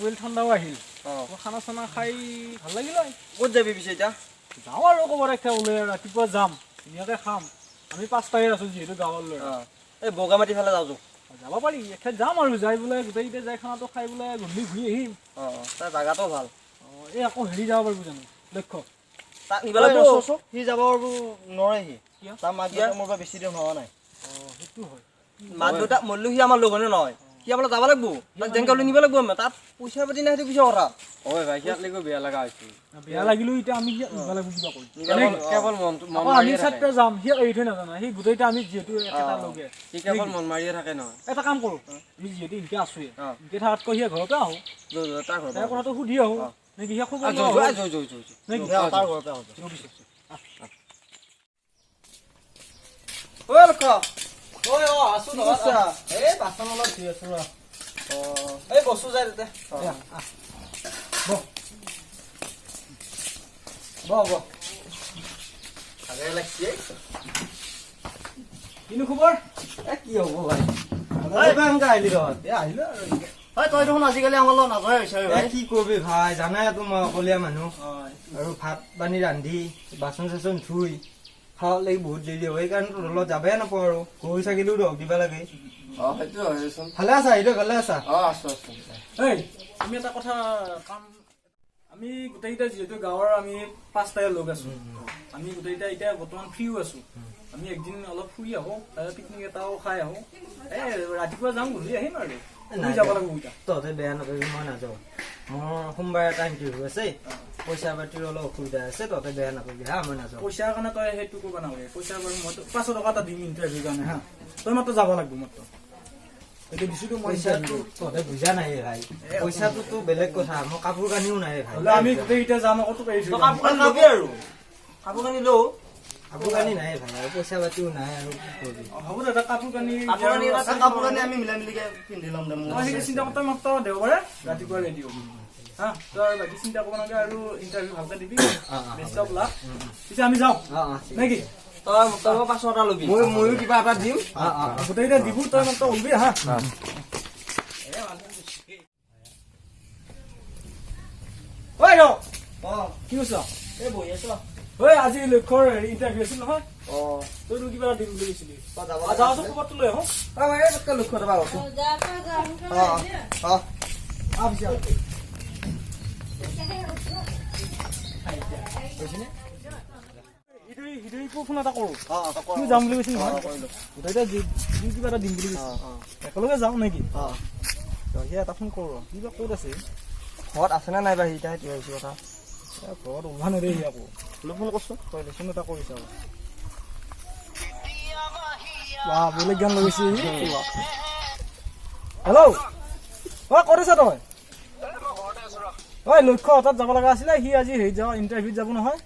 পৰিল ঠাণ্ডাও আহিল খানা চানা খাই ভাল লাগিল ক'ত যাবি পিছে এতিয়া যাওঁ আৰু ক'ৰবাত একটা ওলাই ৰাতিপুৱা যাম ধুনীয়াকৈ খাম আমি 5টাই আছোঁ যিহেতু গাঁৱৰ ল'ৰা এই বগামাটি ফালে যাওঁ যাব পাৰি একে যাম আৰু যাই বোলে গোটেইকেইটা যাই খানাটো খাই বোলে গধূলি ঘূৰি আহিম তাৰ জাগাটো ভাল এই আকৌ হেৰি যাব পাৰিব জানো লক্ষ্য তাক নিব লাগিব সি যাব নোৱাৰে সি তাৰ মাক দেউতাক মোৰ পৰা বেছি দিন হোৱা নাই সেইটো হয় মাক দেউতাক মৰিলেও সি আমাৰ লগনে নহয় সি আপোনাৰ যাব লাগিব তাক জেংকাউলি নিব লাগিব আমি তাত পইচা পাতি নাই সেইটো পিছৰ কথা হয় ভাই সিয়াক লাগিব বেয়া লগা হৈছে বেয়া লাগিলেও এতিয়া আমি নিব লাগিব কিবা কৰি কেৱল মনটো আমি ছাত্ৰ যাম সি এৰি থৈ নাজানা সি গোটেইটা আমি যিহেতু একেটা লগে সি কেৱল মন মাৰিয়ে থাকে নহয় এটা কাম কৰোঁ আমি যিহেতু ইনকে আছোঁৱে ইনকে থকাতকৈ সিয়ে ঘৰৰ পৰা আহোঁ তাৰ ঘৰ তাৰ কথাটো সুধি আহোঁ নেকি সিয়ে খবৰ নেকি তাৰ ঘৰৰ পৰা আহোঁ আছোঁ এই বাচন অলপ ধুই আছোঁ ৰ এই বস্তু যায় তাতে বহ ভালে লাগিছে কিনো খবৰ কি হ'ব ভাই আহিলি আহিলো আৰু তই দেখোন আজিকালি আমাৰ লগত নাযায় হৈছে কি কৰিবি ভাই জানাইতো মই অকলীয়া মানুহ আৰু ভাত পানী ৰান্ধি বাচন চাচন ধুই খাব লাগি বহুত দেৰি হয় সেইকাৰণে তোৰ লগত যাবহে নাপাওঁ আৰু গৰু ছাগলীও দৰক দিব লাগে সেইটো হয়চোন ভালে আছা আহিলে ভালে আছা আছো এই আমি এটা কথা কাম আমি গোটেইকেইটা যিহেতু গাঁৱৰ আমি 5টাই লগ আছো আমি গোটেইকেইটা এতিয়া বৰ্তমান ফ্ৰীও আছো আমি একদিন অলপ ফুৰি আহোঁ পিকনিক এটাও খাই আহোঁ ৰাতিপুৱা যাম ঘূৰি আহিম আৰু যাব লাগিব তহঁতে বেয়া নকৰিবি মই নাযাওঁ মোৰ সোমবাৰে এটা ইণ্টাৰভিউ আছে পইচা পাতিৰ অলপ অসুবিধা আছে তহঁতে বেয়া নকৰিবি হা মই নাযাওঁ পইচাৰ কাৰণে তই সেইটো কৰিব নালাগে পইচা বাৰু মই 500 টকা এটা দিম ইণ্টাৰভিউৰ কাৰণে হা তই মাত্ৰ যাব লাগিব মাত্ৰ এইটো দিছোতো মই তহঁতে বুজা নাই ভাই পইচাটোতো বেলেগ কথা মই কাপোৰ কানিও নাই ভাই আমি গোটেইকেইটা যাম আকৌ তোক এৰিছো কাপোৰ কানি লওঁ কাপোৰ কানি নাই ভাই আৰু পইচা পাতিও নাই আৰু হ'ব দাদা কাপোৰ কানি আমি মিলাই মিলিকে পিন্ধি ল'ম দে মই সেইটো চিন্তা তই মাত্ৰ দেওবাৰে ৰাতিপুৱা ৰেডি হ'বি হা তই বাকী চিন্তা কৰিব নালাগে আৰু ইণ্টাৰভিউ ভালকে দিবি বেষ্ট অফ লাক পিছে আমি যাওঁ নেকি তই 500 টকা ল'বি ময়ো কিবা এটা দিম গোটেইকেইটা দিব তই মাত্ৰ ওলবি হা ঐ ৰ কি কৈছ এই বহি আছ ঐ আজি লক্ষ্যৰ ইণ্টাৰভিউ আছিল নহয় তইতো কিবা এটা দিম বুলি কৈছিলি যাওঁচোন খবৰটো লৈ আহোঁ লক্ষ্য টকা কৈছো ফোন এটা কৰো যাম বুলি কৈছিল নহয় গোটেইটা কিবা এটা দিম বুলি কৈছিল একেলগে যাওঁ নেকি সেই এটা ফোন কৰো কিবা ক'ত আছে ঘৰত আছে নে নাই বা সিটা সেইটো হৈছে কথা ঘৰত ওলোৱা নেদে সি আকৌ ফোন কৰচোন তই ফোন এটা কৰিছ বেলেগ গান লগাইছে হেল্ল' ক'ত আছা তই ঐ লক্ষ্য তাত যাব লগা আছিলে সি আজি হেৰিত যাব ইণ্টাৰভিউত যাব নহয়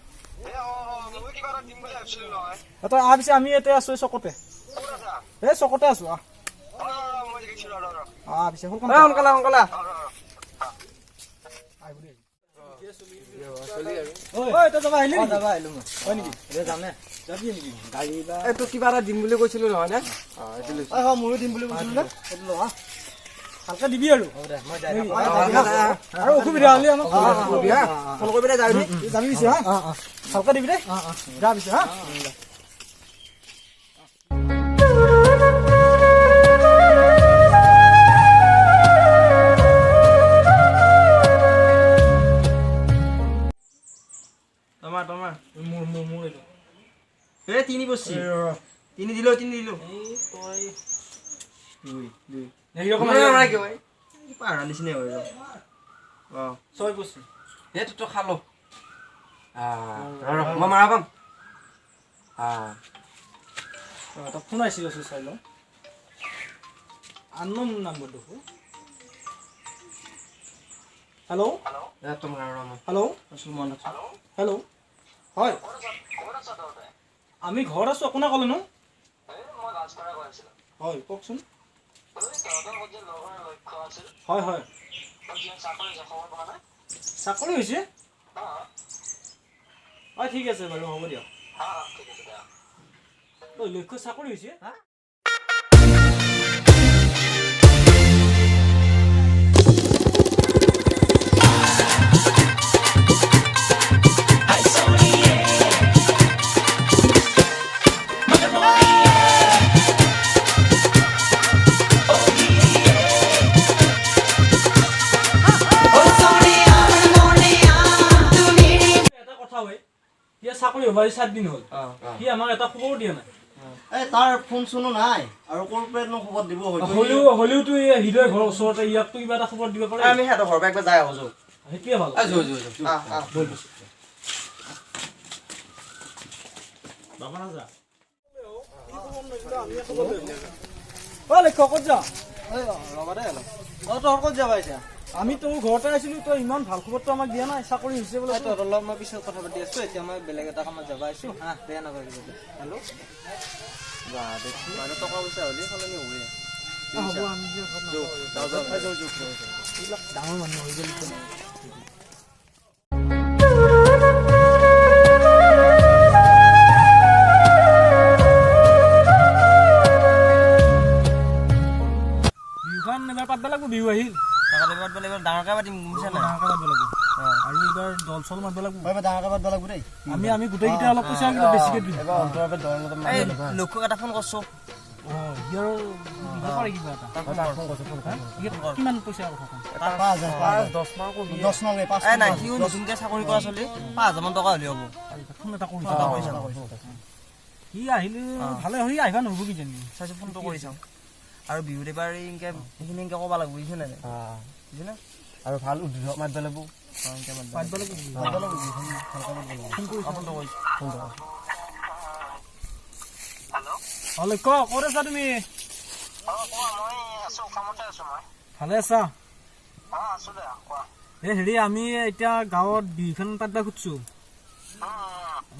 তই আহ পিছে আমি এতিয়া আছো চকতে এই চকতে আছো পিছে সোনকালে কিবা এটা দিম বুলি কৈছিলো নহয় নে ময়ো দিম বুলি কৈছিলো ভালকে দিবি আৰু অসুবিধা হলে ফোন কৰি পেলাই যাবি পিছে হা ভালকে দিবি দেই যা পিছে হা তিনি বস্তু তিনি দিলো নিচিনা ছয় বস্তু সেইটোতো খালো মই মাৰা পাম তই ফোন আহিছিল চাই লওঁ আননোন নম্বৰ দেখো হেল্ল' হেল্ল' হয় আমি ঘৰত আছো কোনে ক'লেনো হয় কওকচোন হয় চাকৰি হৈছে হয় ঠিক আছে বাৰু হ'ব দিয়ক লক্ষ্য চাকৰি হৈছে চাকৰি হ'ব 7 দিন হ'ল সি আমাক এটা খবৰ দিয়া নাই তাৰ ফোন চোনো নাই আৰু কৰ্পৰেটনো খবৰ দিব হলিওতো হৃদয় ঘৰৰ ওচৰতে ইয়াকতো কিবা এটা খবৰ দিব পাৰে আমি সিহঁতৰ ঘৰৰ পৰা একবাৰ যাই আহো যাওঁ সেইটোৱে ভাল আমি তোৰ ঘৰতে আহিছিলো তই ইমান ভাল খবৰটো আমাক দিয়া নাই চাকৰি হৈছে বোলে অলপ মই পিছত কথা পাতি আছো এতিয়া মই বেলেগ এটা কামত যাব আহিছো হা বেয়া নাপাবি হেল্ল' মানে টকা পইচা হ'লে সলনি হ'বই ডাঙৰ মানুহ হৈ গ'ল বিহুখন এবাৰ পাতব লাগিব বিহু আহিল ডাঙৰকে পাতিম বুজিছা নাই ডাঙৰকে পাতব লাগিব আৰু এইবাৰ দল চল মাতব লাগিব ডাঙৰকে পাতিব লাগিব দেই আমি গোটেইকেইটা অলপ পইচা কিন্তু বেছিকে দিম লক্ষ্যক এটা ফোন কৰছো কিমান পইচা নতুনকে চাকৰি কৰা চলি 5,000 মান টকা হ'লে হ'ব সি আহিলে ভালে হৈ আহিবা নহ'ব কিজানি চাইছো ফোনটো কৰি চাওঁ আৰু বিহুত এবাৰ এইখিনি ক'ব লাগিব বুজিছে নাই বুজিছে আৰু ভাল উদ্যোগ মাতিব লাগিব ক'ত আছা তুমি ভালে আছা হেৰি আমি এতিয়া গাঁৱত বিহুখন পাতিব খুজিছো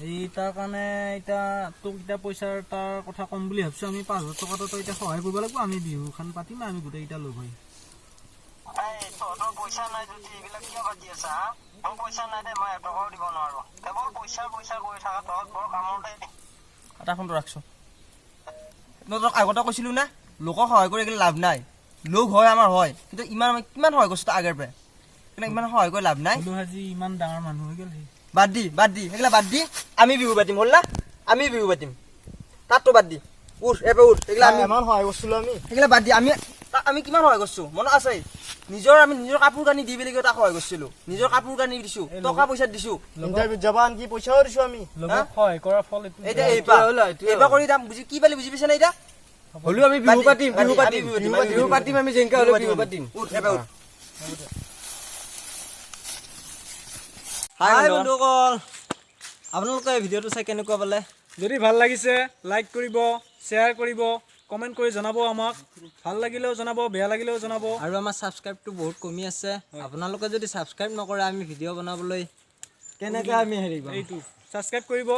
এই তাৰ কাৰণে এতিয়া তোক এতিয়া পইচাৰ তাৰ কথা কম বুলি ভাবিছো আমি 5,000 টকাটো তই এতিয়া সহায় কৰিব লাগিব আমি বিহুখন পাতিম আমি গোটেইকেইটা লগ হৈ এটা ফোনটো ৰাখছো মই তোক আগতে কৈছিলো না লোকক সহায় কৰি গ'লে লাভ নাই লোক হয় আমাৰ হয় কিন্তু ইমান কিমান সহায় কৰিছো আগৰ পৰা কিন্তু ইমান সহায় কৰি লাভ নাই আজি ইমান ডাঙৰ মানুহ হৈ গ'ল বাদ দি সেইগিলা বাদ দি আমি বিহু পাতিম হ'ল না আমি বিহু পাতিম তাততো বাদ দি উঠ এবাৰ উঠ সেইগিলা আমি ইমান সহায় কৰিছিলো আমি সেইগিলা বাদ দি আমি কিমান সহায় কৰিছো মনত আছে আমি নিজৰ কাপোৰ কানি দি পেলাই তাক সহায় কৰিছিলো নিজৰ কাপোৰ কানি দিছো টকা পইচা দিছো ইণ্টাৰভিউত যাবা আনকি পইচাও দিছো আমি সহায় কৰাৰ ফল এতিয়া এইবাৰ কৰি দাম বুজি কি পালি বুজি পাইছে না এতিয়া হ'লেও আমি বিহু পাতিম আমি যেনেকা হ'লেও বিহু পাতিম উঠ এবাৰ উঠ হাই বন্ধুসকল আপোনালোকে এই ভিডিঅ'টো চাই কেনেকুৱা পালে যদি ভাল লাগিছে লাইক কৰিব শ্বেয়াৰ কৰিব কমেণ্ট কৰি জনাব আমাক ভাল লাগিলেও জনাব বেয়া লাগিলেও জনাব আৰু আমাৰ ছাবস্ক্ৰাইবটো বহুত কমি আছে আপোনালোকে যদি ছাবস্ক্ৰাইব নকৰে আমি ভিডিঅ' বনাবলৈ কেনেকৈ আমি হেৰিব এইটো ছাবস্ক্ৰাইব কৰিব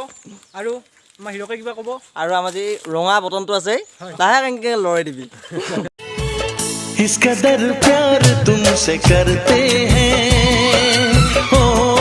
আৰু আমাৰ হিৰকে কিবা ক'ব আৰু আমাৰ যি ৰঙা বটনটো আছে লাহে কেনেকৈ লৰাই দিবি इस कदर प्यार तुमसे करते हैं ओ